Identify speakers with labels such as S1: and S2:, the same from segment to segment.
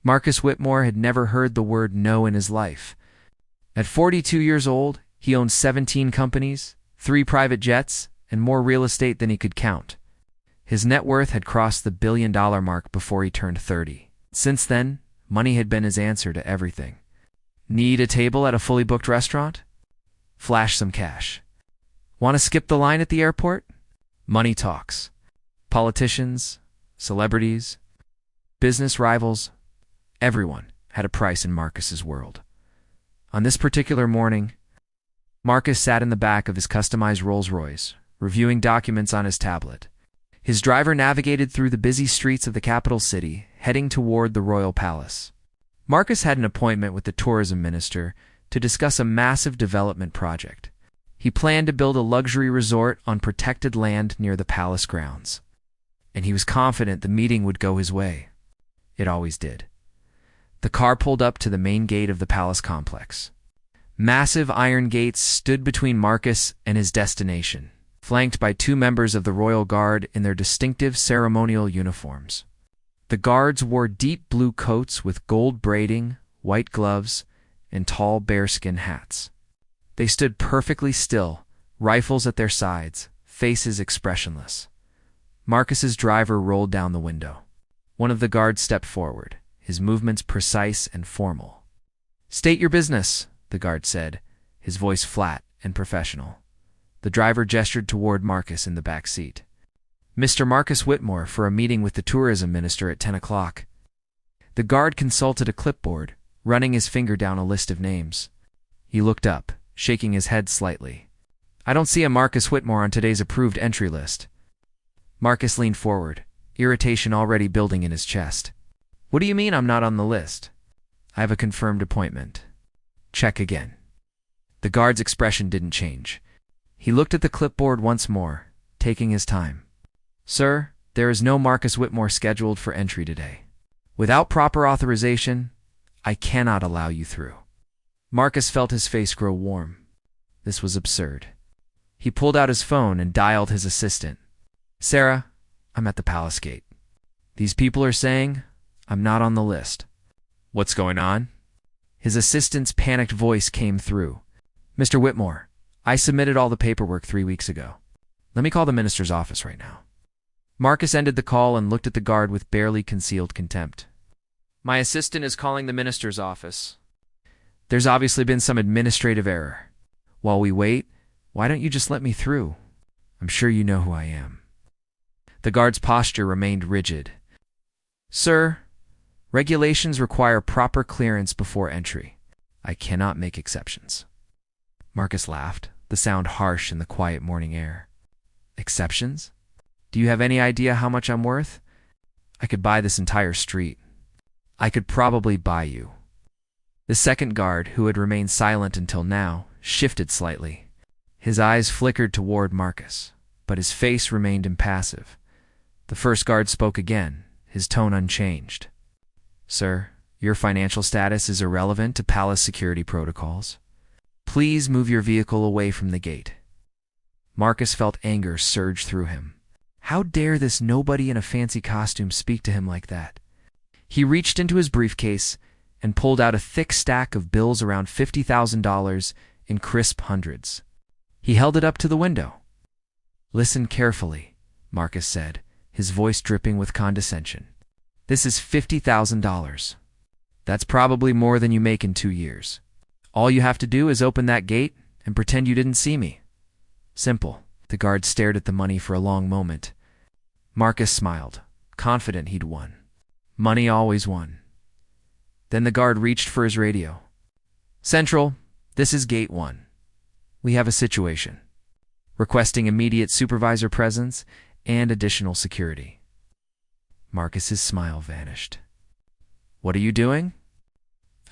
S1: Marcus Whitmore had never heard the word no in his life. At 42 years old, he owned 17 companies, 3 private jets, and more real estate than he could count. His net worth had crossed the $1 billion mark before he turned 30. Since then, money had been his answer to everything. Need a table at a fully booked restaurant? Flash some cash. Want to skip the line at the airport? Money talks. Politicians, celebrities, business rivals, everyone had a price in Marcus's world. On this particular morning, Marcus sat in the back of his customized Rolls-Royce, reviewing documents on his tablet. His driver navigated through the busy streets of the capital city, heading toward the royal palace. Marcus had an appointment with the tourism minister to discuss a massive development project. He planned to build a luxury resort on protected land near the palace grounds, and he was confident the meeting would go his way. It always did. The car pulled up to the main gate of the palace complex. Massive iron gates stood between Marcus and his destination, flanked by 2 members of the royal guard in their distinctive ceremonial uniforms. The guards wore deep blue coats with gold braiding, white gloves, and tall bearskin hats. They stood perfectly still, rifles at their sides, faces expressionless. Marcus's driver rolled down the window. One of the guards stepped forward, his movements precise and formal. "State your business," the guard said, his voice flat and professional. The driver gestured toward Marcus in the back seat. "Mr. Marcus Whitmore for a meeting with the tourism minister at 10 o'clock. The guard consulted a clipboard, running his finger down a list of names. He looked up, shaking his head slightly. "I don't see a Marcus Whitmore on today's approved entry list." Marcus leaned forward, irritation already building in his chest. "What do you mean I'm not on the list?" "I have a confirmed appointment." "Check again." The guard's expression didn't change. He looked at the clipboard once more, taking his time. "Sir, there is no Marcus Whitmore scheduled for entry today. Without proper authorization, I cannot allow you through." Marcus felt his face grow warm. This was absurd. He pulled out his phone and dialed his assistant. "Sarah, I'm at the palace gate. These people are saying I'm not on the list." "What's going on?" His assistant's panicked voice came through. "Mr. Whitmore, I submitted all the paperwork 3 weeks ago. Let me call the minister's office right now." Marcus ended the call and looked at the guard with barely concealed contempt. "My assistant is calling the minister's office. There's obviously been some administrative error. While we wait, why don't you just let me through? I'm sure you know who I am." The guard's posture remained rigid. "Sir, regulations require proper clearance before entry. I cannot make exceptions." Marcus laughed, the sound harsh in the quiet morning air. "Exceptions? Do you have any idea how much I'm worth? I could buy this entire street. I could probably buy you." The second guard, who had remained silent until now, shifted slightly. His eyes flickered toward Marcus, but his face remained impassive. The first guard spoke again, his tone unchanged. "Sir, your financial status is irrelevant to palace security protocols. Please move your vehicle away from the gate." Marcus felt anger surge through him. How dare this nobody in a fancy costume speak to him like that? He reached into his briefcase and pulled out a thick stack of bills around $50,000 in crisp hundreds. He held it up to the window. "Listen carefully," Marcus said, his voice dripping with condescension. "This is $50,000. That's probably more than you make in 2 years. All you have to do is open that gate and pretend you didn't see me. Simple." The guard stared at the money for a long moment. Marcus smiled, confident he'd won. Money always won. Then the guard reached for his radio. "Central, this is Gate 1. We have a situation. Requesting immediate supervisor presence and additional security." Marcus's smile vanished. "What are you doing?"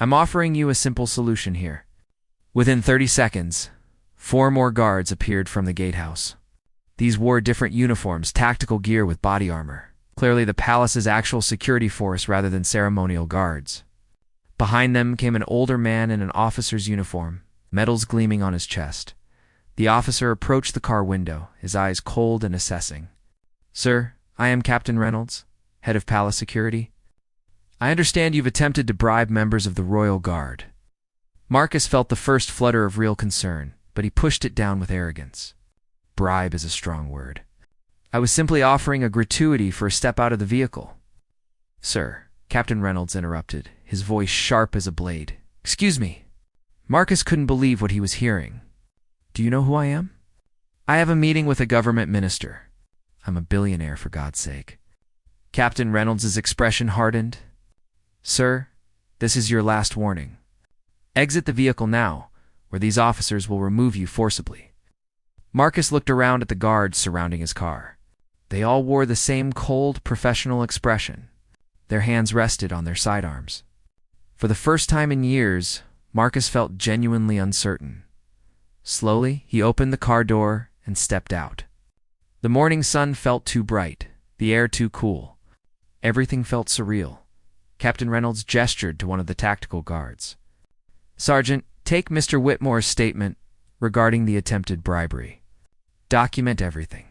S1: "I'm offering you a simple solution here." Within 30 seconds, 4 more guards appeared from the gatehouse. These wore different uniforms, tactical gear with body armor. Clearly the palace's actual security force rather than ceremonial guards. Behind them came an older man in an officer's uniform, medals gleaming on his chest. The officer approached the car window, his eyes cold and assessing. "Sir, I am Captain Reynolds, head of palace security. I understand you've attempted to bribe members of the Royal Guard. Marcus felt the first flutter of real concern, but he pushed it down with arrogance. Bribe is a strong word. I was simply offering a gratuity for a step out of the vehicle. Sir, Captain Reynolds interrupted, his voice sharp as a blade. Excuse me. Marcus couldn't believe what he was hearing. Do you know who I am? I have a meeting with a government minister. I'm a billionaire, for God's sake. Captain Reynolds' expression hardened. Sir, this is your last warning. Exit the vehicle now, or these officers will remove you forcibly. Marcus looked around at the guards surrounding his car. They all wore the same cold, professional expression. Their hands rested on their sidearms. For the first time in years, Marcus felt genuinely uncertain. Slowly, he opened the car door and stepped out. The morning sun felt too bright, the air too cool. Everything felt surreal. Captain Reynolds gestured to one of the tactical guards. Sergeant, take Mr. Whitmore's statement regarding the attempted bribery. Document everything.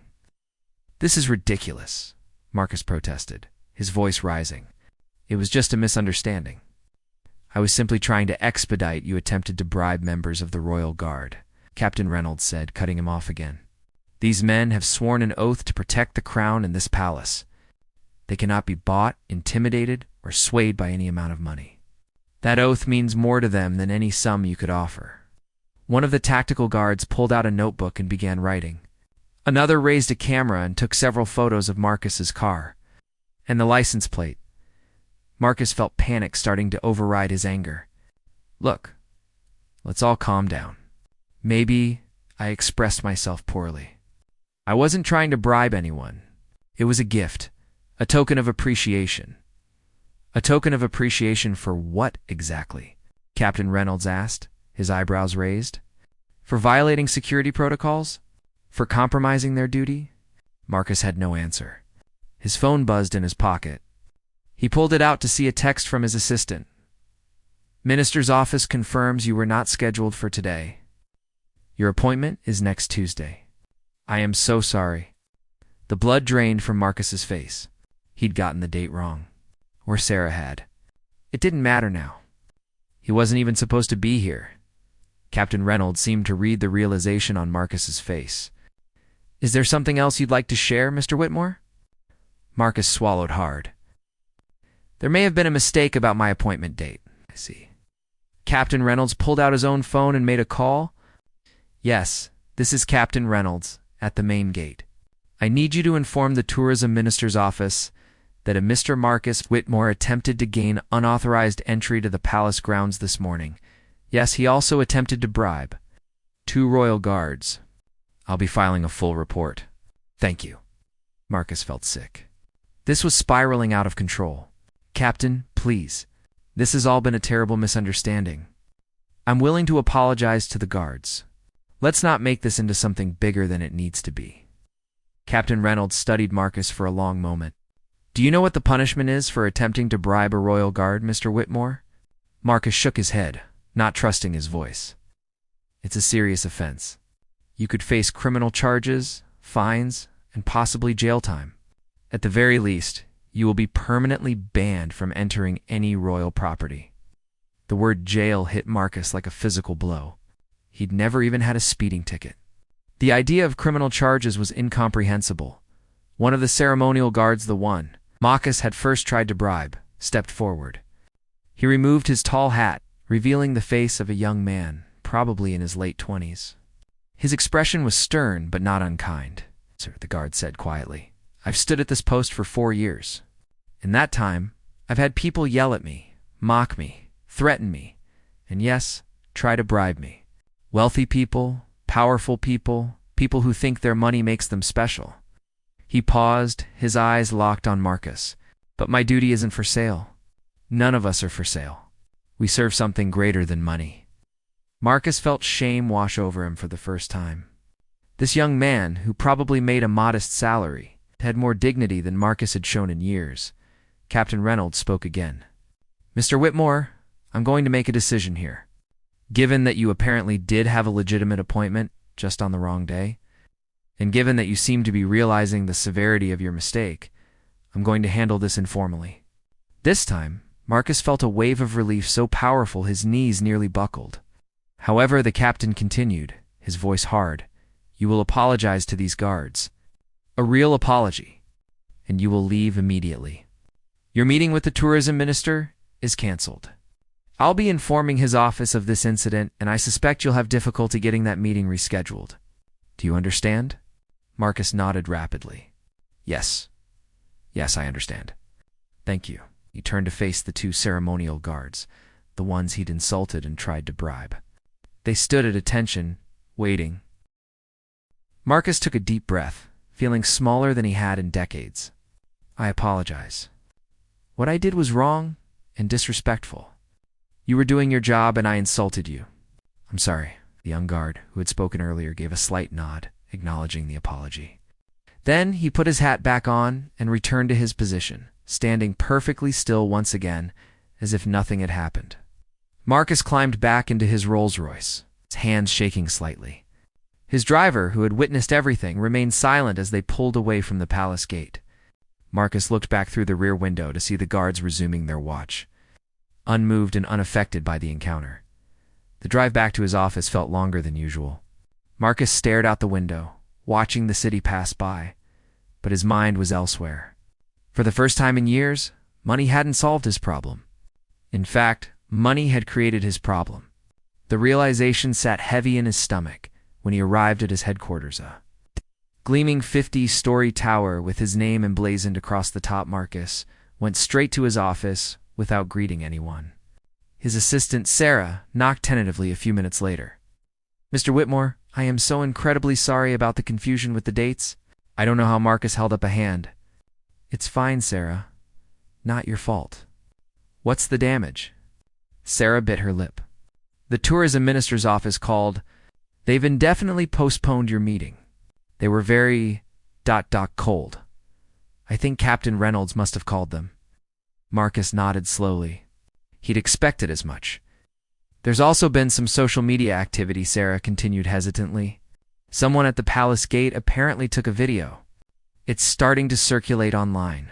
S1: This is ridiculous, Marcus protested, his voice rising. It was just a misunderstanding. I was simply trying to expedite you attempted to bribe members of the Royal Guard, Captain Reynolds said, cutting him off again. These men have sworn an oath to protect the crown and this palace. They cannot be bought, intimidated, or swayed by any amount of money. That oath means more to them than any sum you could offer. One of the tactical guards pulled out a notebook and began writing. Another raised a camera and took several photos of Marcus's car and the license plate. Marcus felt panic starting to override his anger. Look, let's all calm down. Maybe I expressed myself poorly. I wasn't trying to bribe anyone. It was a gift, a token of appreciation. A token of appreciation for what exactly? Captain Reynolds asked, his eyebrows raised. For violating security protocols? For compromising their duty? Marcus had no answer. His phone buzzed in his pocket. He pulled it out to see a text from his assistant. Minister's office confirms you were not scheduled for today. Your appointment is next Tuesday. I am so sorry. The blood drained from Marcus's face. He'd gotten the date wrong. Or Sarah had. It didn't matter now. He wasn't even supposed to be here. Captain Reynolds seemed to read the realization on Marcus's face. Is there something else you'd like to share, Mr. Whitmore? Marcus swallowed hard. There may have been a mistake about my appointment date. I see. Captain Reynolds pulled out his own phone and made a call. Yes, this is Captain Reynolds at the main gate. I need you to inform the tourism minister's office that a Mr. Marcus Whitmore attempted to gain unauthorized entry to the palace grounds this morning. Yes, he also attempted to bribe 2 royal guards. I'll be filing a full report. Thank you. Marcus felt sick. This was spiraling out of control. Captain, please. This has all been a terrible misunderstanding. I'm willing to apologize to the guards. Let's not make this into something bigger than it needs to be. Captain Reynolds studied Marcus for a long moment. Do you know what the punishment is for attempting to bribe a royal guard, Mr. Whitmore? Marcus shook his head, not trusting his voice. It's a serious offense. You could face criminal charges, fines, and possibly jail time. At the very least, you will be permanently banned from entering any royal property. The word jail hit Marcus like a physical blow. He'd never even had a speeding ticket. The idea of criminal charges was incomprehensible. One of the ceremonial guards, the one Marcus had first tried to bribe, stepped forward. He removed his tall hat, revealing the face of a young man, probably in his late 20s. His expression was stern but not unkind. Sir, the guard said quietly, I've stood at this post for 4 years. In that time, I've had people yell at me, mock me, threaten me, and yes, try to bribe me. Wealthy people, powerful people, people who think their money makes them special. He paused, his eyes locked on Marcus. But my duty isn't for sale. None of us are for sale. We serve something greater than money. Marcus felt shame wash over him for the first time. This young man, who probably made a modest salary, had more dignity than Marcus had shown in years. Captain Reynolds spoke again. Mr. Whitmore, I'm going to make a decision here. Given that you apparently did have a legitimate appointment just on the wrong day, and given that you seem to be realizing the severity of your mistake, I'm going to handle this informally. This time, Marcus felt a wave of relief so powerful his knees nearly buckled. However, the captain continued, his voice hard. You will apologize to these guards. A real apology. And you will leave immediately. Your meeting with the tourism minister is cancelled. I'll be informing his office of this incident, and I suspect you'll have difficulty getting that meeting rescheduled. Do you understand? Marcus nodded rapidly. Yes. Yes, I understand. Thank you. He turned to face the two ceremonial guards, the ones he'd insulted and tried to bribe. They stood at attention, waiting. Marcus took a deep breath, feeling smaller than he had in decades. I apologize. What I did was wrong and disrespectful. You were doing your job and I insulted you. I'm sorry. The young guard, who had spoken earlier, gave a slight nod, acknowledging the apology. Then he put his hat back on and returned to his position, standing perfectly still once again, as if nothing had happened. Marcus climbed back into his Rolls-Royce, his hands shaking slightly. His driver, who had witnessed everything, remained silent as they pulled away from the palace gate. Marcus looked back through the rear window to see the guards resuming their watch, unmoved and unaffected by the encounter. The drive back to his office felt longer than usual. Marcus stared out the window, watching the city pass by, but his mind was elsewhere. For the first time in years, money hadn't solved his problem. In fact, money had created his problem. The realization sat heavy in his stomach when he arrived at his headquarters. A gleaming 50-story tower with his name emblazoned across the top. Marcus went straight to his office without greeting anyone. His assistant, Sarah, knocked tentatively a few minutes later. Mr. Whitmore, I am so incredibly sorry about the confusion with the dates. I don't know how. Marcus held up a hand. It's fine, Sarah. Not your fault. What's the damage? Sarah bit her lip. The tourism minister's office called. They've indefinitely postponed your meeting. They were very... cold. I think Captain Reynolds must have called them. Marcus nodded slowly. He'd expected as much. There's also been some social media activity, Sarah continued hesitantly. Someone at the palace gate apparently took a video. It's starting to circulate online.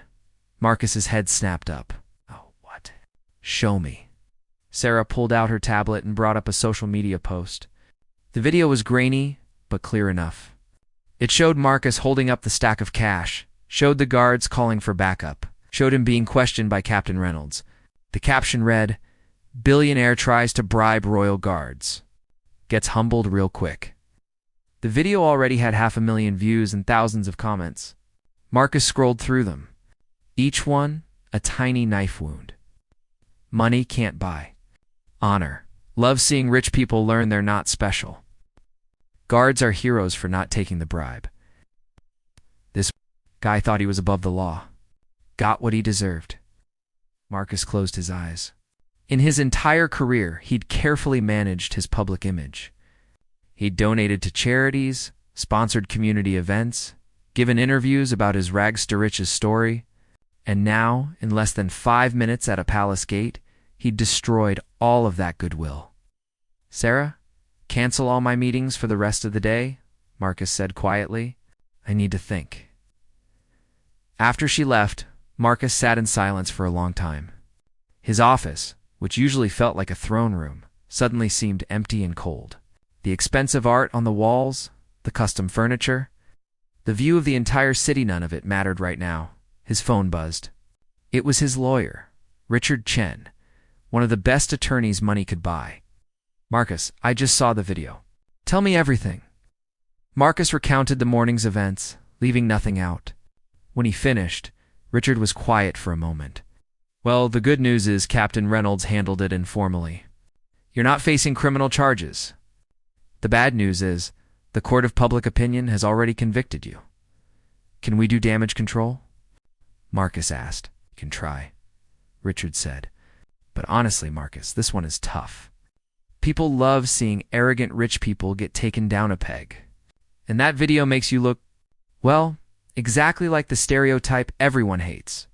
S1: Marcus's head snapped up. Oh, what? Show me. Sarah pulled out her tablet and brought up a social media post. The video was grainy, but clear enough. It showed Marcus holding up the stack of cash, showed the guards calling for backup, showed him being questioned by Captain Reynolds. The caption read, Billionaire tries to bribe royal guards. Gets humbled real quick. The video already had 500,000 views and thousands of comments. Marcus scrolled through them. Each one a tiny knife wound. Money can't buy. Honor. Love seeing rich people learn they're not special. Guards are heroes for not taking the bribe. This guy thought he was above the law. Got what he deserved. Marcus closed his eyes. In his entire career, he'd carefully managed his public image. He'd donated to charities, sponsored community events, given interviews about his rags to riches story, and now, in less than 5 minutes at a palace gate, he'd destroyed all of that goodwill. Sarah, cancel all my meetings for the rest of the day, Marcus said quietly. I need to think. After she left, Marcus sat in silence for a long time. His office, which usually felt like a throne room, suddenly seemed empty and cold. The expensive art on the walls, the custom furniture, the view of the entire city, none of it mattered right now. His phone buzzed. It was his lawyer, Richard Chen, one of the best attorneys money could buy. Marcus, I just saw the video. Tell me everything. Marcus recounted the morning's events, leaving nothing out. When he finished, Richard was quiet for a moment. Well, the good news is Captain Reynolds handled it informally. You're not facing criminal charges. The bad news is the court of public opinion has already convicted you. Can we do damage control? Marcus asked. Can try, Richard said. But honestly, Marcus, this one is tough. People love seeing arrogant rich people get taken down a peg. And that video makes you look, well, exactly like the stereotype everyone hates.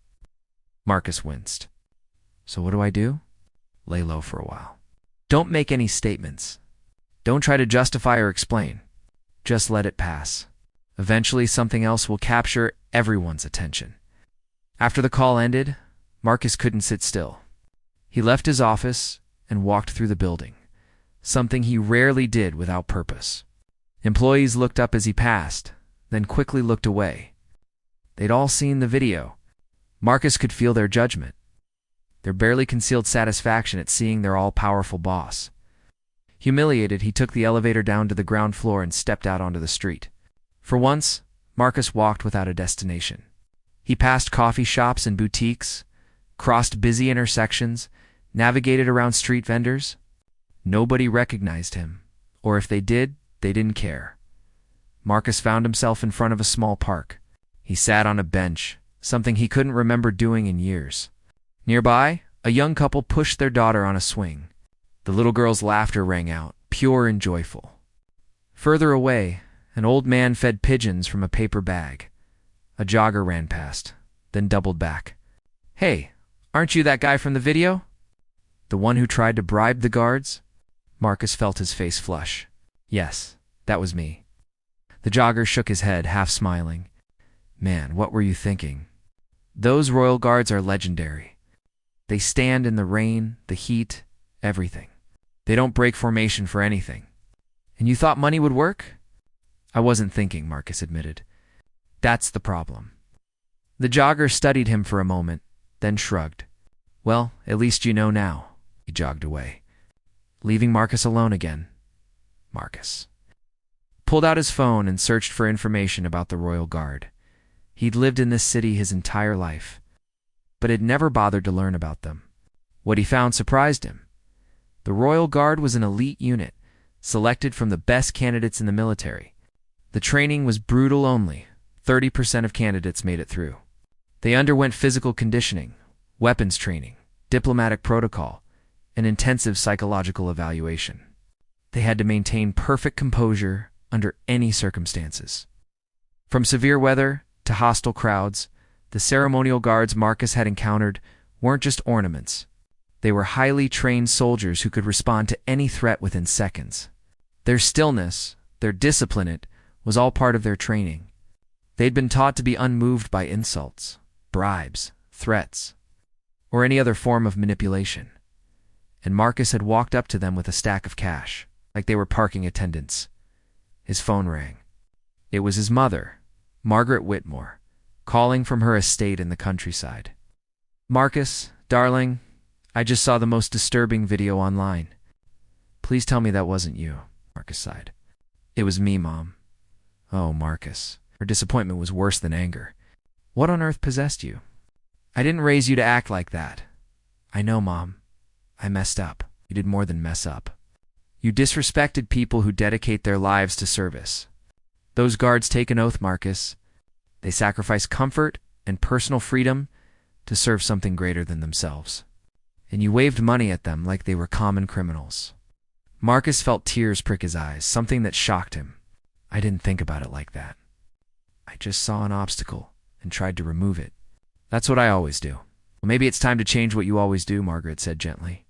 S1: Marcus winced. So what do I do? Lay low for a while. Don't make any statements. Don't try to justify or explain. Just let it pass. Eventually something else will capture everyone's attention. After the call ended, Marcus couldn't sit still. He left his office and walked through the building, something he rarely did without purpose. Employees looked up as he passed, then quickly looked away. They'd all seen the video. Marcus could feel their judgment, their barely concealed satisfaction at seeing their all-powerful boss. Humiliated, he took the elevator down to the ground floor and stepped out onto the street. For once, Marcus walked without a destination. He passed coffee shops and boutiques, crossed busy intersections, navigated around street vendors. Nobody recognized him, or if they did, they didn't care. Marcus found himself in front of a small park. He sat on a bench, something he couldn't remember doing in years. Nearby, a young couple pushed their daughter on a swing. The little girl's laughter rang out, pure and joyful. Further away, an old man fed pigeons from a paper bag. A jogger ran past, then doubled back. "Hey, aren't you that guy from the video? The one who tried to bribe the guards?" Marcus felt his face flush. "Yes, that was me." The jogger shook his head, half smiling. "Man, what were you thinking? Those royal guards are legendary. They stand in the rain, the heat, everything. They don't break formation for anything. And you thought money would work?" "I wasn't thinking," Marcus admitted. "That's the problem." The jogger studied him for a moment, then shrugged. "Well, at least you know now." He jogged away, leaving Marcus alone again. Marcus pulled out his phone and searched for information about the Royal Guard. He'd lived in this city his entire life, but had never bothered to learn about them. What he found surprised him. The Royal Guard was an elite unit, selected from the best candidates in the military. The training was brutal. Only 30% of candidates made it through. They underwent physical conditioning, weapons training, diplomatic protocol, and intensive psychological evaluation. They had to maintain perfect composure under any circumstances. From severe weather to hostile crowds, the ceremonial guards Marcus had encountered weren't just ornaments. They were highly trained soldiers who could respond to any threat within seconds. Their stillness, their discipline, was all part of their training. They'd been taught to be unmoved by insults, bribes, threats, or any other form of manipulation. And Marcus had walked up to them with a stack of cash, like they were parking attendants. His phone rang. It was his mother, Margaret Whitmore, calling from her estate in the countryside. "Marcus, darling, I just saw the most disturbing video online. Please tell me that wasn't you," Marcus sighed. "It was me, Mom." "Oh, Marcus." Her disappointment was worse than anger. "What on earth possessed you?" "I didn't raise you to act like that." "I know, Mom. I messed up." "You did more than mess up. You disrespected people who dedicate their lives to service. Those guards take an oath, Marcus. They sacrifice comfort and personal freedom to serve something greater than themselves. And you waved money at them like they were common criminals." Marcus felt tears prick his eyes, something that shocked him. "I didn't think about it like that. I just saw an obstacle and tried to remove it. That's what I always do." "Well, maybe it's time to change what you always do," Margaret said gently.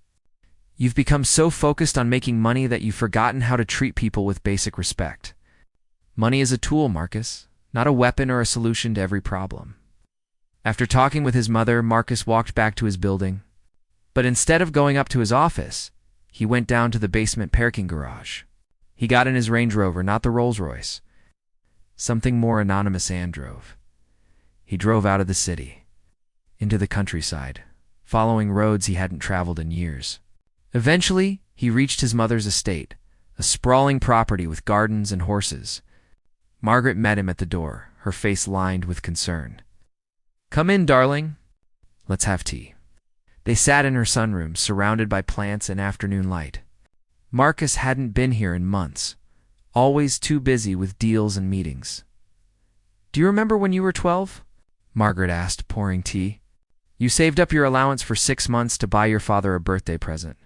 S1: "You've become so focused on making money that you've forgotten how to treat people with basic respect. Money is a tool, Marcus, not a weapon or a solution to every problem." After talking with his mother, Marcus walked back to his building. But instead of going up to his office, he went down to the basement parking garage. He got in his Range Rover, not the Rolls-Royce. Something more anonymous and drove. He drove out of the city, into the countryside, following roads he hadn't traveled in years. Eventually, he reached his mother's estate, a sprawling property with gardens and horses. Margaret met him at the door, her face lined with concern. "Come in, darling. Let's have tea." They sat in her sunroom, surrounded by plants and afternoon light. Marcus hadn't been here in months, always too busy with deals and meetings. "Do you remember when you were 12? Margaret asked, pouring tea. "You saved up your allowance for 6 months to buy your father a birthday present.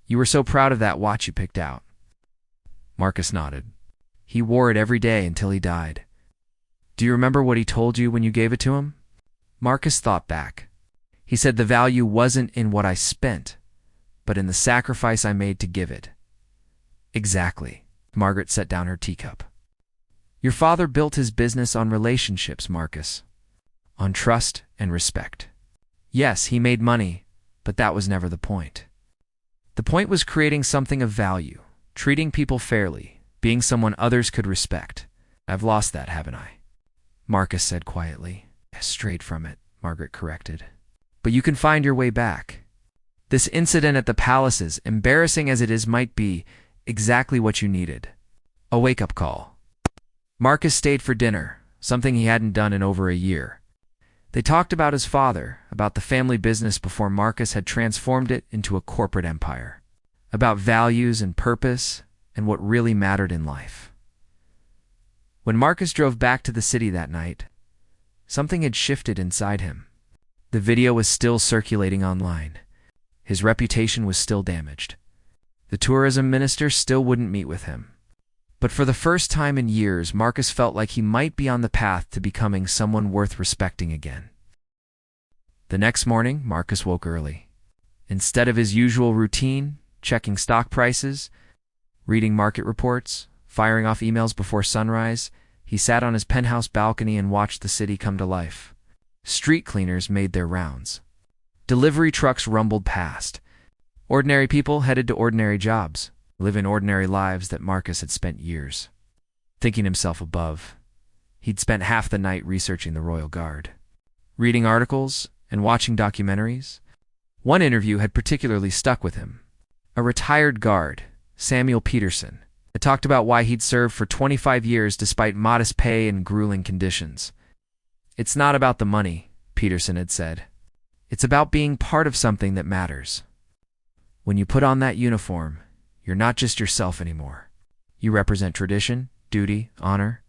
S1: You were so proud of that watch you picked out." Marcus nodded. "He wore it every day until he died." "Do you remember what he told you when you gave it to him?" Marcus thought back. "He said the value wasn't in what I spent, but in the sacrifice I made to give it." "Exactly." Margaret set down her teacup. "Your father built his business on relationships, Marcus. On trust and respect. Yes, he made money, But that was never the point. The point was creating something of value, treating people fairly, being someone others could respect. I've lost that, haven't I? Marcus said quietly. Strayed from it, Margaret corrected. But you can find your way back. This incident at the palaces, embarrassing as it is, might be exactly what you needed. A wake-up call. Marcus stayed for dinner, something he hadn't done in over a year. They talked about his father, about the family business before Marcus had transformed it into a corporate empire, about values and purpose and what really mattered in life. When Marcus drove back to the city that night, something had shifted inside him. The video was still circulating online. His reputation was still damaged. The tourism minister still wouldn't meet with him. But for the first time in years, Marcus felt like he might be on the path to becoming someone worth respecting again. The next morning, Marcus woke early. Instead of his usual routine, checking stock prices, reading market reports, firing off emails before sunrise, he sat on his penthouse balcony and watched the city come to life. Street cleaners made their rounds. Delivery trucks rumbled past. Ordinary people headed to ordinary jobs, living ordinary lives that Marcus had spent years thinking himself above. He'd spent half the night researching the Royal Guard, reading articles and watching documentaries. One interview had particularly stuck with him. A retired guard, Samuel Peterson, had talked about why he'd served for 25 years despite modest pay and grueling conditions. It's not about the money, Peterson had said. It's about being part of something that matters. When you put on that uniform, you're not just yourself anymore. You represent tradition, duty, honor.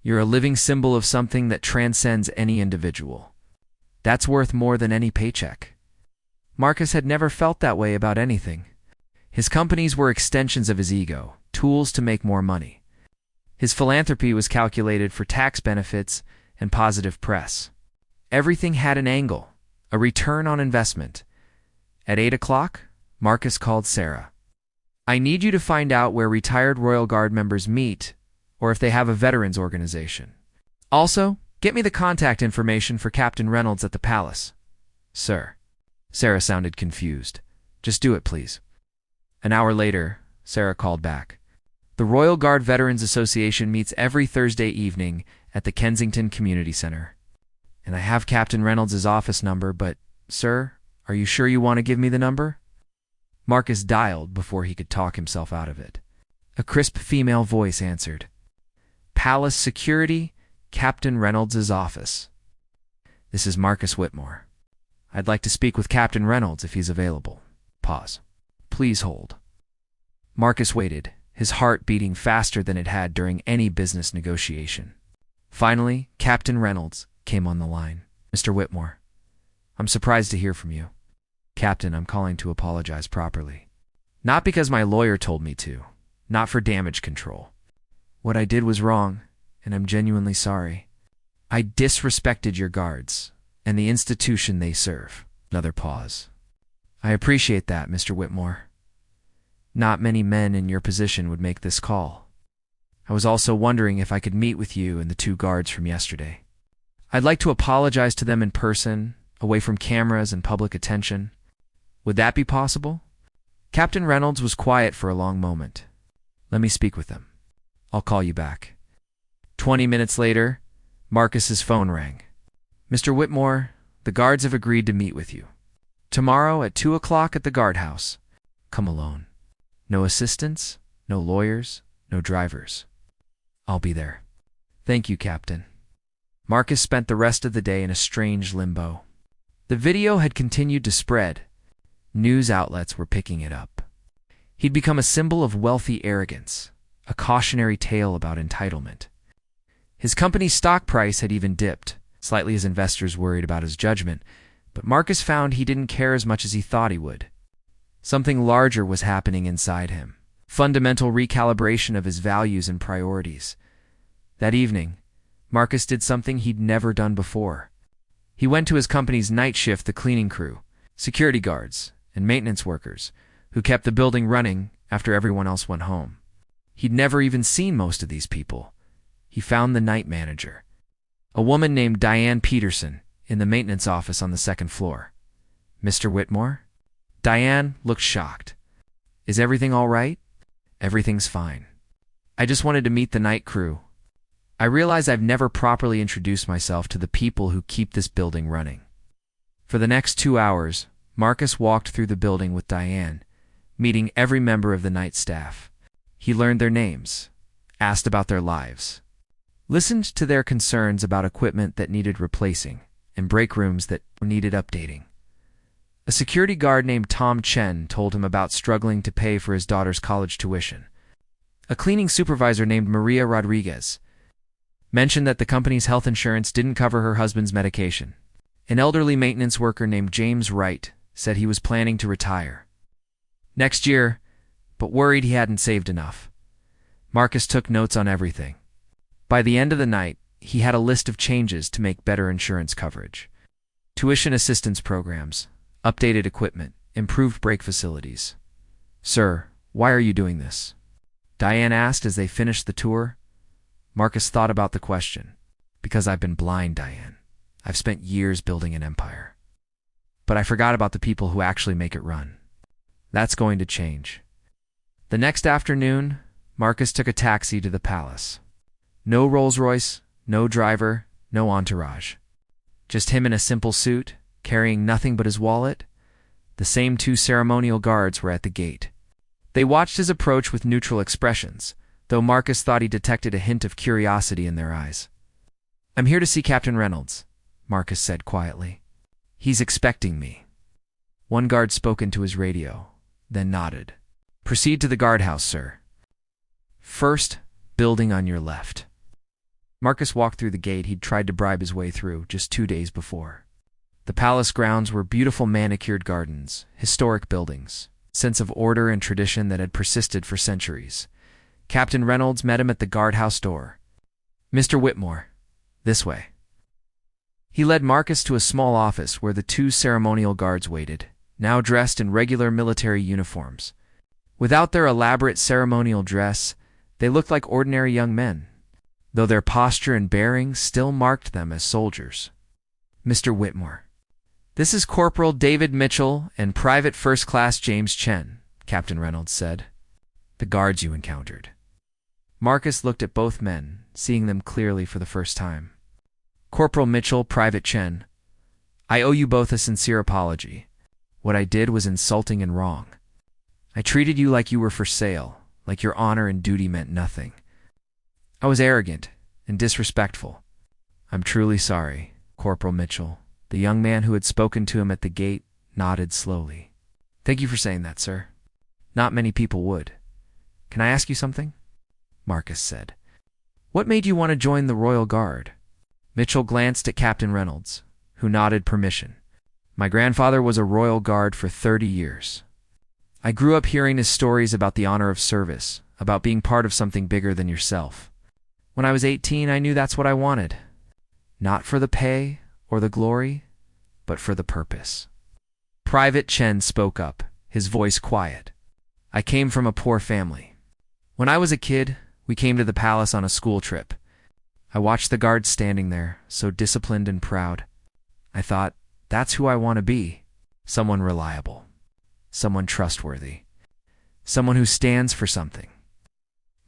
S1: You're a living symbol of something that transcends any individual. That's worth more than any paycheck. Marcus had never felt that way about anything. His companies were extensions of his ego, tools to make more money. His philanthropy was calculated for tax benefits and positive press. Everything had an angle, a return on investment. At 8 o'clock, Marcus called Sarah. I need you to find out where retired Royal Guard members meet, or if they have a veterans organization. Also, get me the contact information for Captain Reynolds at the palace. Sir. Sarah sounded confused. Just do it, please. An hour later, Sarah called back. The Royal Guard Veterans Association meets every Thursday evening at the Kensington Community Center. And I have Captain Reynolds' office number, but, sir, are you sure you want to give me the number? Marcus dialed before he could talk himself out of it. A crisp female voice answered. Palace Security, Captain Reynolds' office. This is Marcus Whitmore. I'd like to speak with Captain Reynolds if he's available. Pause. Please hold. Marcus waited, his heart beating faster than it had during any business negotiation. Finally, Captain Reynolds came on the line. Mr. Whitmore, I'm surprised to hear from you. Captain, I'm calling to apologize properly. Not because my lawyer told me to, not for damage control. What I did was wrong, and I'm genuinely sorry. I disrespected your guards and the institution they serve. Another pause. I appreciate that, Mr. Whitmore. Not many men in your position would make this call. I was also wondering if I could meet with you and the two guards from yesterday. I'd like to apologize to them in person, away from cameras and public attention. Would that be possible? Captain Reynolds was quiet for a long moment. Let me speak with them. I'll call you back. 20 minutes later, Marcus's phone rang. Mr. Whitmore, the guards have agreed to meet with you. Tomorrow at 2 o'clock at the guardhouse. Come alone. No assistants, no lawyers, no drivers. I'll be there. Thank you, Captain. Marcus spent the rest of the day in a strange limbo. The video had continued to spread. News outlets were picking it up. He'd become a symbol of wealthy arrogance, a cautionary tale about entitlement. His company's stock price had even dipped, slightly as investors worried about his judgment, but Marcus found he didn't care as much as he thought he would. Something larger was happening inside him, fundamental recalibration of his values and priorities. That evening, Marcus did something he'd never done before. He went to his company's night shift, the cleaning crew, security guards, and maintenance workers, who kept the building running after everyone else went home. He'd never even seen most of these people. He found the night manager, a woman named Diane Peterson, in the maintenance office on the second floor. Mr. Whitmore? Diane looked shocked. Is everything all right? Everything's fine. I just wanted to meet the night crew. I realize I've never properly introduced myself to the people who keep this building running. For the next 2 hours, Marcus walked through the building with Diane, meeting every member of the night staff. He learned their names, asked about their lives, listened to their concerns about equipment that needed replacing and break rooms that needed updating. A security guard named Tom Chen told him about struggling to pay for his daughter's college tuition. A cleaning supervisor named Maria Rodriguez mentioned that the company's health insurance didn't cover her husband's medication. An elderly maintenance worker named James Wright said he was planning to retire next year, but worried he hadn't saved enough. Marcus took notes on everything. By the end of the night, he had a list of changes to make better insurance coverage. Tuition assistance programs, updated equipment, improved break facilities. Sir, why are you doing this? Diane asked as they finished the tour. Marcus thought about the question. Because I've been blind, Diane. I've spent years building an empire. But I forgot about the people who actually make it run. That's going to change. The next afternoon, Marcus took a taxi to the palace. No Rolls-Royce, no driver, no entourage. Just him in a simple suit, carrying nothing but his wallet. The same 2 ceremonial guards were at the gate. They watched his approach with neutral expressions, though Marcus thought he detected a hint of curiosity in their eyes. I'm here to see Captain Reynolds, Marcus said quietly. He's expecting me. One guard spoke into his radio, then nodded. Proceed to the guardhouse, sir. First, building on your left. Marcus walked through the gate he'd tried to bribe his way through just 2 days before. The palace grounds were beautiful manicured gardens, historic buildings, sense of order and tradition that had persisted for centuries. Captain Reynolds met him at the guardhouse door. Mr. Whitmore, this way. He led Marcus to a small office where the 2 ceremonial guards waited, now dressed in regular military uniforms. Without their elaborate ceremonial dress, they looked like ordinary young men, though their posture and bearing still marked them as soldiers. Mr. Whitmore. This is Corporal David Mitchell and Private First Class James Chen, Captain Reynolds said. The guards you encountered. Marcus looked at both men, seeing them clearly for the first time. Corporal Mitchell, Private Chen. I owe you both a sincere apology. What I did was insulting and wrong. I treated you like you were for sale, like your honor and duty meant nothing. I was arrogant and disrespectful. I'm truly sorry, Corporal Mitchell. The young man who had spoken to him at the gate nodded slowly. Thank you for saying that, sir. Not many people would. Can I ask you something? Marcus said. What made you want to join the Royal Guard? Mitchell glanced at Captain Reynolds, who nodded permission. My grandfather was a Royal Guard for 30 years. I grew up hearing his stories about the honor of service, about being part of something bigger than yourself. When I was 18, I knew that's what I wanted. Not for the pay or the glory, but for the purpose. Private Chen spoke up, his voice quiet. I came from a poor family. When I was a kid, we came to the palace on a school trip. I watched the guards standing there, so disciplined and proud. I thought, that's who I want to be. Someone reliable. Someone trustworthy. Someone who stands for something.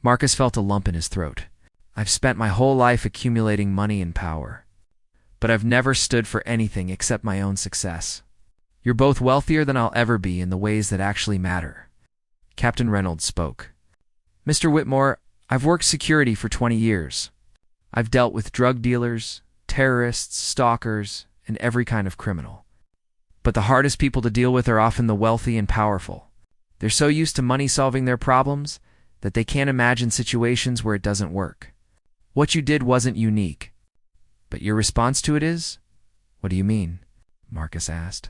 S1: Marcus felt a lump in his throat. I've spent my whole life accumulating money and power, but I've never stood for anything except my own success. You're both wealthier than I'll ever be in the ways that actually matter. Captain Reynolds spoke. Mr. Whitmore, I've worked security for 20 years. I've dealt with drug dealers, terrorists, stalkers, and every kind of criminal. But the hardest people to deal with are often the wealthy and powerful. They're so used to money solving their problems that they can't imagine situations where it doesn't work. What you did wasn't unique. But your response to it is? What do you mean? Marcus asked.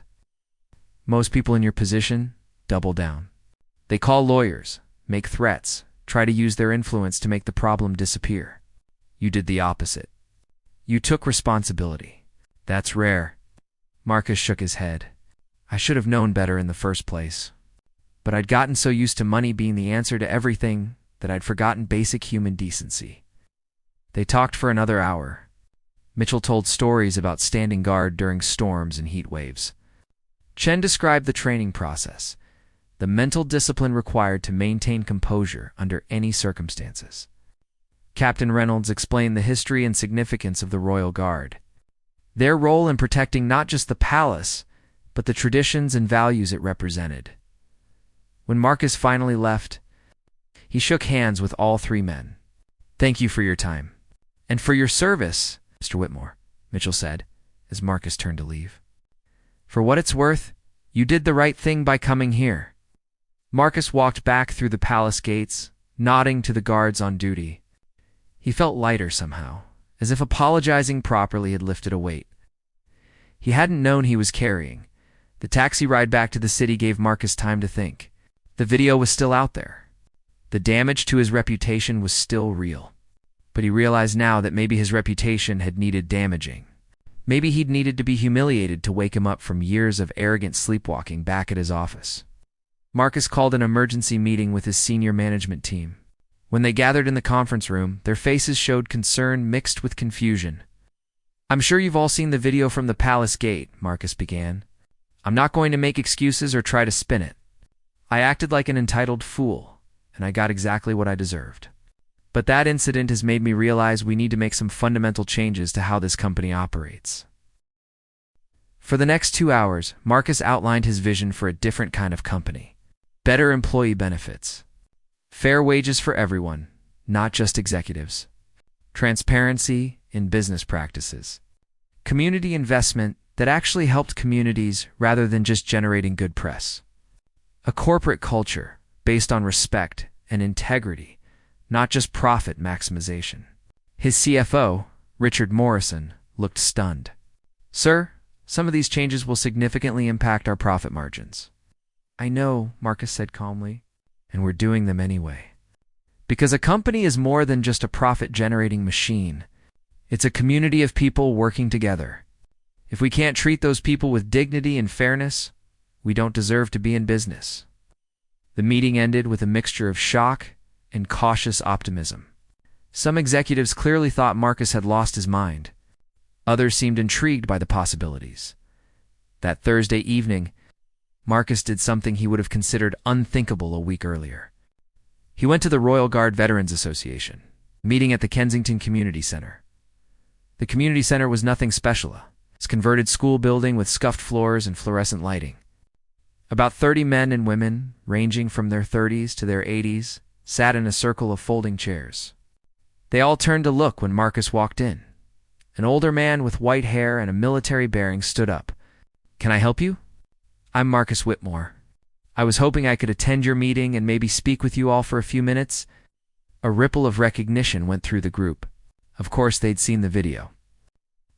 S1: Most people in your position double down. They call lawyers, make threats, try to use their influence to make the problem disappear. You did the opposite. You took responsibility. That's rare. Marcus shook his head. I should have known better in the first place. But I'd gotten so used to money being the answer to everything that I'd forgotten basic human decency. They talked for another hour. Mitchell told stories about standing guard during storms and heat waves. Chen described the training process, the mental discipline required to maintain composure under any circumstances. Captain Reynolds explained the history and significance of the Royal Guard, their role in protecting not just the palace, but the traditions and values it represented. When Marcus finally left, he shook hands with all three men. "Thank you for your time. And for your service, Mr. Whitmore," Mitchell said, as Marcus turned to leave. "For what it's worth, you did the right thing by coming here." Marcus walked back through the palace gates, nodding to the guards on duty. He felt lighter somehow, as if apologizing properly had lifted a weight he hadn't known he was carrying. The taxi ride back to the city gave Marcus time to think. The video was still out there. The damage to his reputation was still real. But he realized now that maybe his reputation had needed damaging. Maybe he'd needed to be humiliated to wake him up from years of arrogant sleepwalking back at his office. Marcus called an emergency meeting with his senior management team. When they gathered in the conference room, their faces showed concern mixed with confusion. "I'm sure you've all seen the video from the palace gate," Marcus began. "I'm not going to make excuses or try to spin it. I acted like an entitled fool, and I got exactly what I deserved. But that incident has made me realize we need to make some fundamental changes to how this company operates." For the next 2 hours, Marcus outlined his vision for a different kind of company. Better employee benefits. Fair wages for everyone, not just executives. Transparency in business practices. Community investment that actually helped communities rather than just generating good press. A corporate culture based on respect and integrity, not just profit maximization. His CFO, Richard Morrison, looked stunned. "Sir, some of these changes will significantly impact our profit margins." "I know," Marcus said calmly, "and we're doing them anyway. Because a company is more than just a profit-generating machine. It's a community of people working together. If we can't treat those people with dignity and fairness, we don't deserve to be in business." The meeting ended with a mixture of shock and cautious optimism. Some executives clearly thought Marcus had lost his mind. Others seemed intrigued by the possibilities. That Thursday evening, Marcus did something he would have considered unthinkable a week earlier. He went to the Royal Guard Veterans Association, meeting at the Kensington Community Center. The community center was nothing special. It's a converted school building with scuffed floors and fluorescent lighting. About 30 men and women, ranging from their 30s to their 80s, sat in a circle of folding chairs. They all turned to look when Marcus walked in. An older man with white hair and a military bearing stood up. "Can I help you?" "I'm Marcus Whitmore. I was hoping I could attend your meeting and maybe speak with you all for a few minutes." A ripple of recognition went through the group. Of course, they'd seen the video.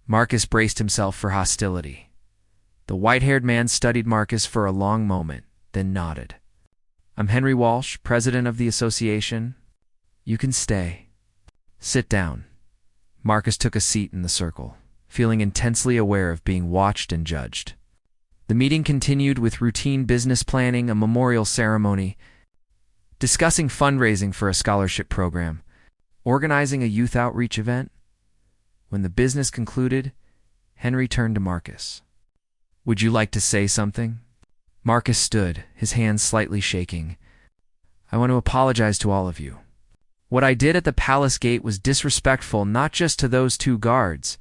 S1: Marcus braced himself for hostility. The white-haired man studied Marcus for a long moment, then nodded. "I'm Henry Walsh, president of the association. You can stay." "Sit down." Marcus took a seat in the circle, feeling intensely aware of being watched and judged. The meeting continued with routine business planning, a memorial ceremony, discussing fundraising for a scholarship program, organizing a youth outreach event. When the business concluded, Henry turned to Marcus. "Would you like to say something?" Marcus stood, his hands slightly shaking. "I want to apologize to all of you. What I did at the palace gate was disrespectful not just to those 2 guards,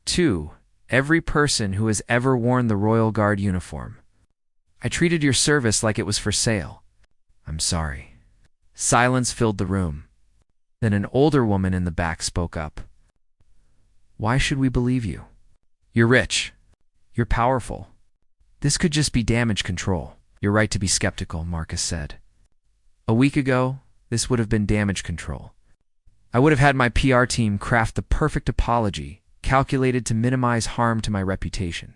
S1: to every person who has ever worn the Royal Guard uniform. I treated your service like it was for sale. I'm sorry." Silence filled the room. Then an older woman in the back spoke up. "Why should we believe you? You're rich. You're powerful. This could just be damage control." "You're right to be skeptical," Marcus said. "A week ago, this would have been damage control. I would have had my PR team craft the perfect apology, calculated to minimize harm to my reputation.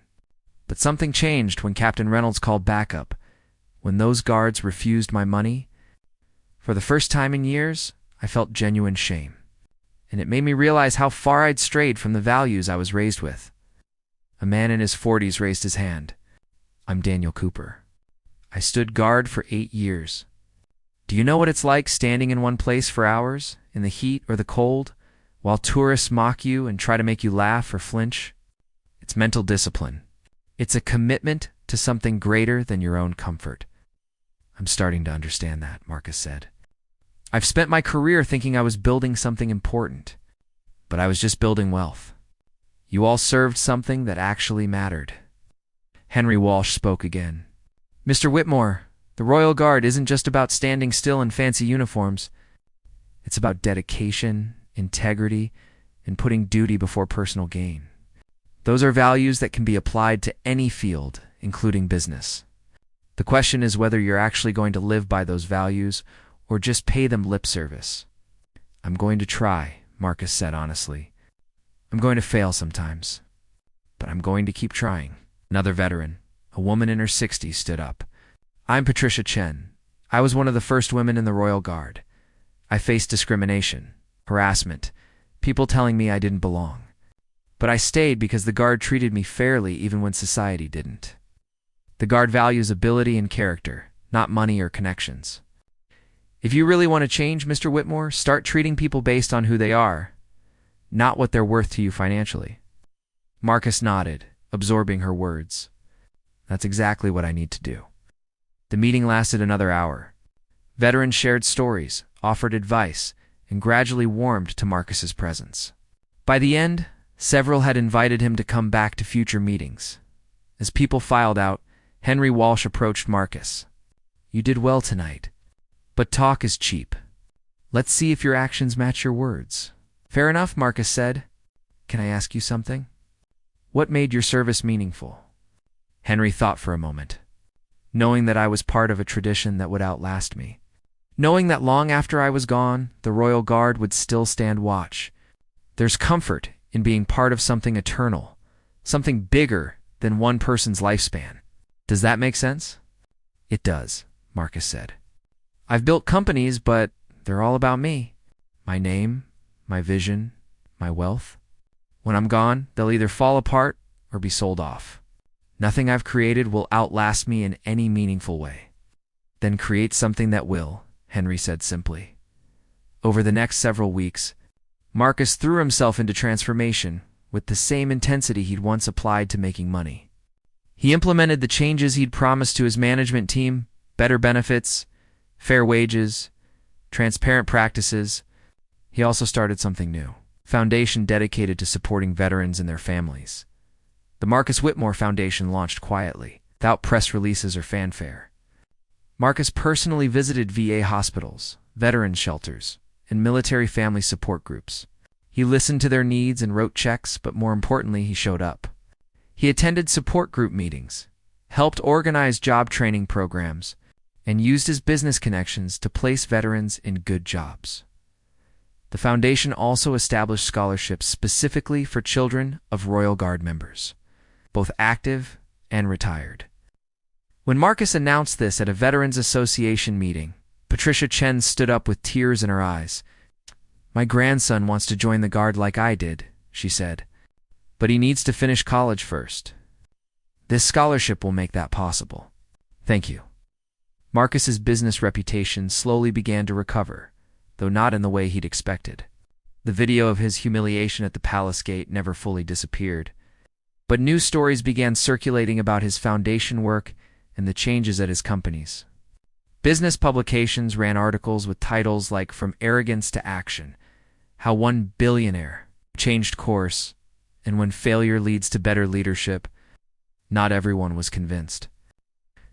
S1: But something changed when Captain Reynolds called backup. When those guards refused my money, for the first time in years, I felt genuine shame. And it made me realize how far I'd strayed from the values I was raised with." A man in his 40s raised his hand. "I'm Daniel Cooper. I stood guard for 8 years. Do you know what it's like standing in one place for hours, in the heat or the cold, while tourists mock you and try to make you laugh or flinch? It's mental discipline. It's a commitment to something greater than your own comfort. I'm starting to understand that, Marcus said. I've spent my career thinking I was building something important, but I was just building wealth. You all served something that actually mattered. Henry Walsh spoke again. Mr. Whitmore, the Royal Guard isn't just about standing still in fancy uniforms. It's about dedication, integrity, and putting duty before personal gain. Those are values that can be applied to any field, including business. The question is whether you're actually going to live by those values or just pay them lip service. I'm going to try, Marcus said honestly. I'm going to fail sometimes, but I'm going to keep trying. Another veteran, a woman in her 60s, stood up. I'm Patricia Chen. I was one of the first women in the Royal Guard. I faced discrimination, harassment, people telling me I didn't belong. But I stayed because the Guard treated me fairly even when society didn't. The Guard values ability and character, not money or connections. If you really want to change, Mr. Whitmore, start treating people based on who they are, not what they're worth to you financially. Marcus nodded, absorbing her words. That's exactly what I need to do. The meeting lasted another hour. Veterans shared stories, offered advice, and gradually warmed to Marcus's presence. By the end, several had invited him to come back to future meetings. As people filed out, Henry Walsh approached Marcus. You did well tonight, but talk is cheap. Let's see if your actions match your words. Fair enough, Marcus said. Can I ask you something? What made your service meaningful? Henry thought for a moment. Knowing that I was part of a tradition that would outlast me. Knowing that long after I was gone, the Royal Guard would still stand watch. There's comfort in being part of something eternal, something bigger than one person's lifespan. Does that make sense? It does, Marcus said. I've built companies, but they're all about me. My name, my vision, my wealth. When I'm gone, they'll either fall apart or be sold off. Nothing I've created will outlast me in any meaningful way. Then create something that will, Henry said simply. Over the next several weeks, Marcus threw himself into transformation with the same intensity he'd once applied to making money. He implemented the changes he'd promised to his management team: better benefits, fair wages, transparent practices. He also started something new, a foundation dedicated to supporting veterans and their families. The Marcus Whitmore Foundation launched quietly, without press releases or fanfare. Marcus personally visited VA hospitals, veterans shelters, and military family support groups. He listened to their needs and wrote checks, but more importantly, he showed up. He attended support group meetings, helped organize job training programs, and used his business connections to place veterans in good jobs. The foundation also established scholarships specifically for children of Royal Guard members, both active and retired. When Marcus announced this at a Veterans Association meeting, Patricia Chen stood up with tears in her eyes. My grandson wants to join the Guard like I did, she said, but he needs to finish college first. This scholarship will make that possible. Thank you. Marcus's business reputation slowly began to recover, though not in the way he'd expected. The video of his humiliation at the palace gate never fully disappeared, but news stories began circulating about his foundation work and the changes at his companies. Business publications ran articles with titles like From Arrogance to Action, How One Billionaire Changed Course, and When Failure Leads to Better Leadership. Not everyone was convinced.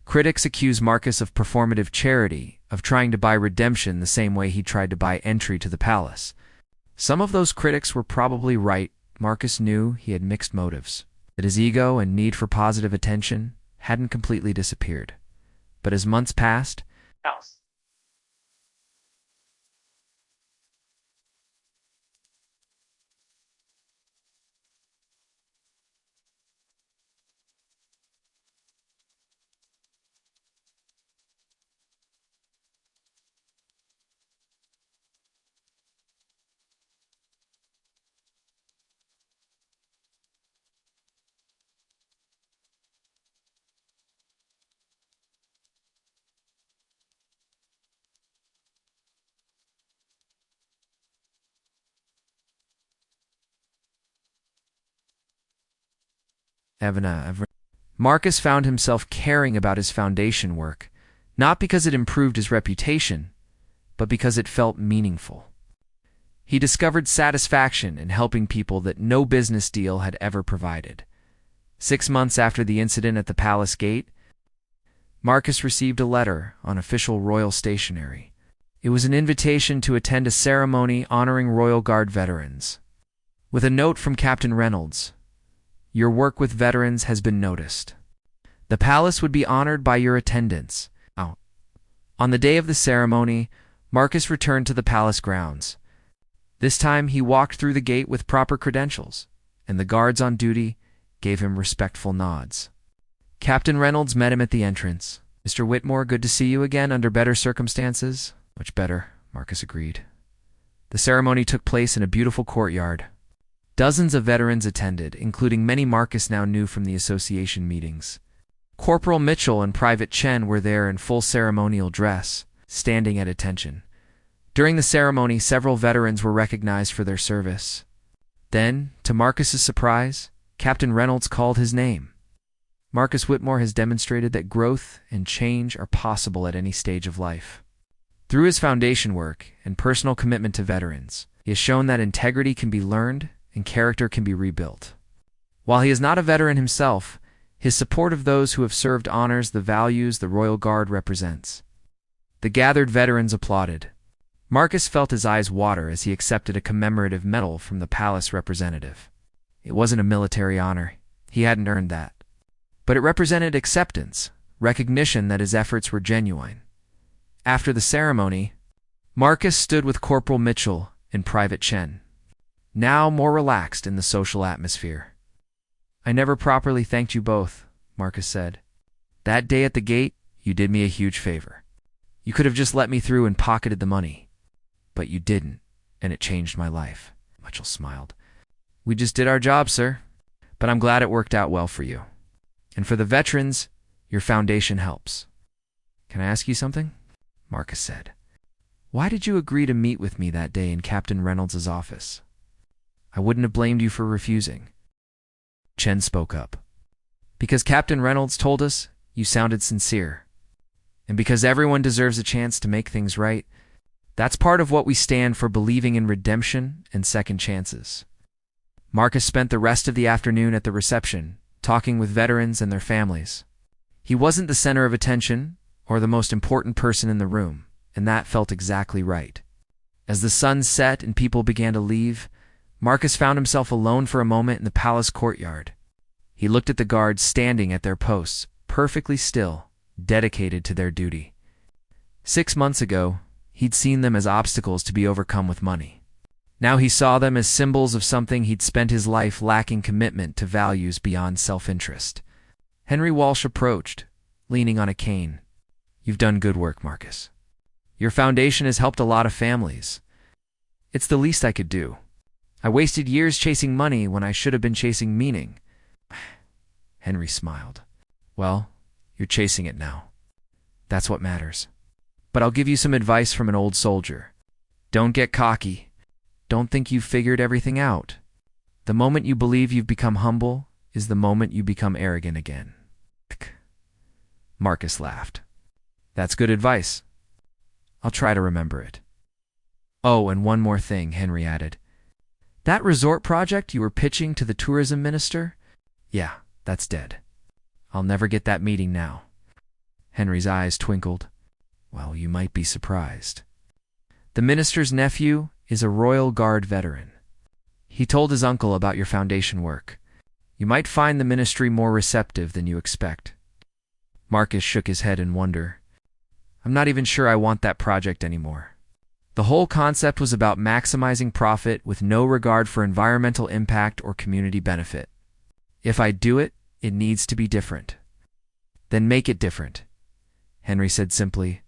S1: Critics accused Marcus of performative charity, of trying to buy redemption the same way he tried to buy entry to the palace. Some of those critics were probably right. Marcus knew he had mixed motives, that his ego and need for positive attention hadn't completely disappeared. But as months passed, Marcus found himself caring about his foundation work, not because it improved his reputation, but because it felt meaningful. He discovered satisfaction in helping people that no business deal had ever provided. 6 months after the incident at the palace gate, Marcus received a letter on official royal stationery. It was an invitation to attend a ceremony honoring Royal Guard veterans. With a note from Captain Reynolds, "Your work with veterans has been noticed. The palace would be honored by your attendance." On the day of the ceremony, Marcus returned to the palace grounds. This time he walked through the gate with proper credentials, and the guards on duty gave him respectful nods. Captain Reynolds met him at the entrance. "Mr. Whitmore, good to see you again under better circumstances." "Much better," Marcus agreed. The ceremony took place in a beautiful courtyard. Dozens of veterans attended, including many Marcus now knew from the association meetings. Corporal Mitchell and Private Chen were there in full ceremonial dress, standing at attention. During the ceremony, several veterans were recognized for their service. Then, to Marcus's surprise, Captain Reynolds called his name. Marcus Whitmore has demonstrated that growth and change are possible at any stage of life. Through his foundation work and personal commitment to veterans, he has shown that integrity can be learned and character can be rebuilt. While he is not a veteran himself, his support of those who have served honors the values the Royal Guard represents. The gathered veterans applauded. Marcus felt his eyes water as he accepted a commemorative medal from the palace representative. It wasn't a military honor. He hadn't earned that. But it represented acceptance, recognition that his efforts were genuine. After the ceremony, Marcus stood with Corporal Mitchell and Private Chen, now more relaxed in the social atmosphere. "I never properly thanked you both," Marcus said. "That day at the gate, you did me a huge favor. You could have just let me through and pocketed the money. But you didn't, and it changed my life." Mitchell smiled. "We just did our job, sir. But I'm glad it worked out well for you. And for the veterans, your foundation helps." "Can I ask you something?" Marcus said. "Why did you agree to meet with me that day in Captain Reynolds' office? I wouldn't have blamed you for refusing." Chen spoke up. "Because Captain Reynolds told us you sounded sincere. And because everyone deserves a chance to make things right, that's part of what we stand for, believing in redemption and second chances." Marcus spent the rest of the afternoon at the reception, talking with veterans and their families. He wasn't the center of attention or the most important person in the room, and that felt exactly right. As the sun set and people began to leave, Marcus found himself alone for a moment in the palace courtyard. He looked at the guards standing at their posts, perfectly still, dedicated to their duty. 6 months ago, he'd seen them as obstacles to be overcome with money. Now he saw them as symbols of something he'd spent his life lacking: commitment to values beyond self-interest. Henry Walsh approached, leaning on a cane. "You've done good work, Marcus. Your foundation has helped a lot of families. It's the least I could do. I wasted years chasing money when I should have been chasing meaning." Henry smiled. "Well, you're chasing it now. That's what matters. But I'll give you some advice from an old soldier. Don't get cocky. Don't think you've figured everything out. The moment you believe you've become humble is the moment you become arrogant again." Marcus laughed. "That's good advice. I'll try to remember it." "Oh, and one more thing," Henry added. "That resort project you were pitching to the tourism minister? Yeah, that's dead. I'll never get that meeting now." Henry's eyes twinkled. "Well, you might be surprised. The minister's nephew is a Royal Guard veteran. He told his uncle about your foundation work. You might find the ministry more receptive than you expect." Marcus shook his head in wonder. "I'm not even sure I want that project anymore. The whole concept was about maximizing profit with no regard for environmental impact or community benefit. If I do it, it needs to be different." "Then make it different," Henry said simply.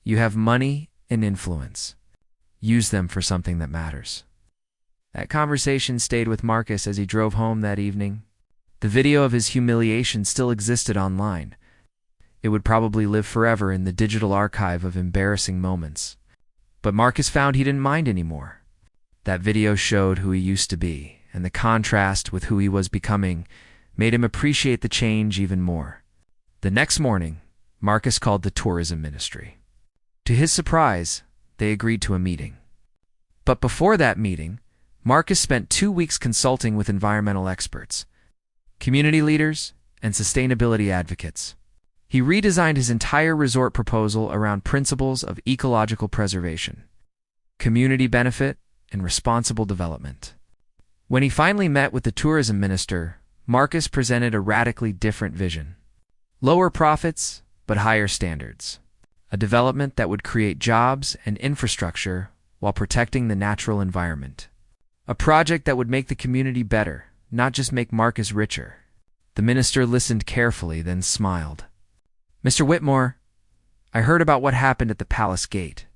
S1: "You have money and influence. Use them for something that matters." That conversation stayed with Marcus as he drove home that evening. The video of his humiliation still existed online. It would probably live forever in the digital archive of embarrassing moments. But Marcus found he didn't mind anymore. That video showed who he used to be, and the contrast with who he was becoming made him appreciate the change even more. The next morning, Marcus called the tourism ministry. To his surprise, they agreed to a meeting. But before that meeting, Marcus spent 2 weeks consulting with environmental experts, community leaders, and sustainability advocates. He redesigned his entire resort proposal around principles of ecological preservation, community benefit, and responsible development. When he finally met with the tourism minister, Marcus presented a radically different vision. Lower profits, but higher standards. A development that would create jobs and infrastructure while protecting the natural environment. A project that would make the community better, not just make Marcus richer. The minister listened carefully, then smiled. "Mr. Whitmore, I heard about what happened at the palace gate.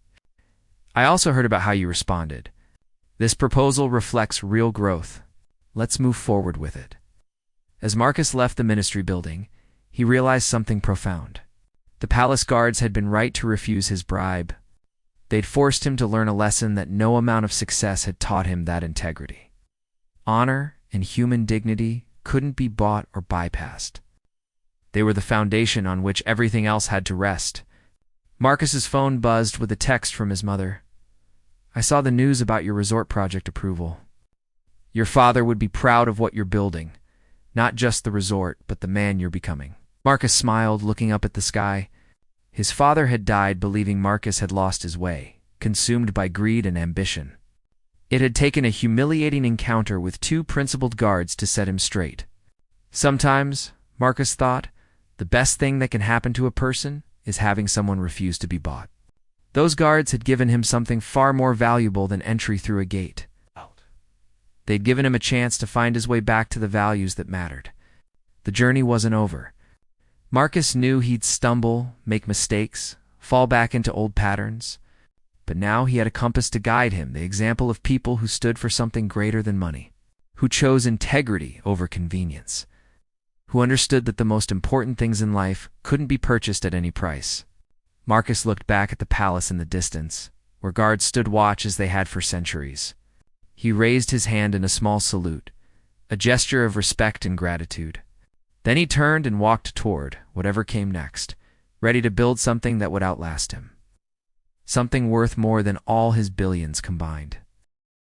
S1: I also heard about how you responded. This proposal reflects real growth. Let's move forward with it." As Marcus left the ministry building, he realized something profound. The palace guards had been right to refuse his bribe. They'd forced him to learn a lesson that no amount of success had taught him: that integrity, honor, and human dignity couldn't be bought or bypassed. They were the foundation on which everything else had to rest. Marcus's phone buzzed with a text from his mother. "I saw the news about your resort project approval. Your father would be proud of what you're building, not just the resort, but the man you're becoming." Marcus smiled, looking up at the sky. His father had died believing Marcus had lost his way, consumed by greed and ambition. It had taken a humiliating encounter with 2 principled guards to set him straight. Sometimes, Marcus thought, the best thing that can happen to a person is having someone refuse to be bought. Those guards had given him something far more valuable than entry through a gate. They'd given him a chance to find his way back to the values that mattered. The journey wasn't over. Marcus knew he'd stumble, make mistakes, fall back into old patterns. But now he had a compass to guide him, the example of people who stood for something greater than money, who chose integrity over convenience, who understood that the most important things in life couldn't be purchased at any price. Marcus looked back at the palace in the distance, where guards stood watch as they had for centuries. He raised his hand in a small salute, a gesture of respect and gratitude. Then he turned and walked toward whatever came next, ready to build something that would outlast him. Something worth more than all his billions combined.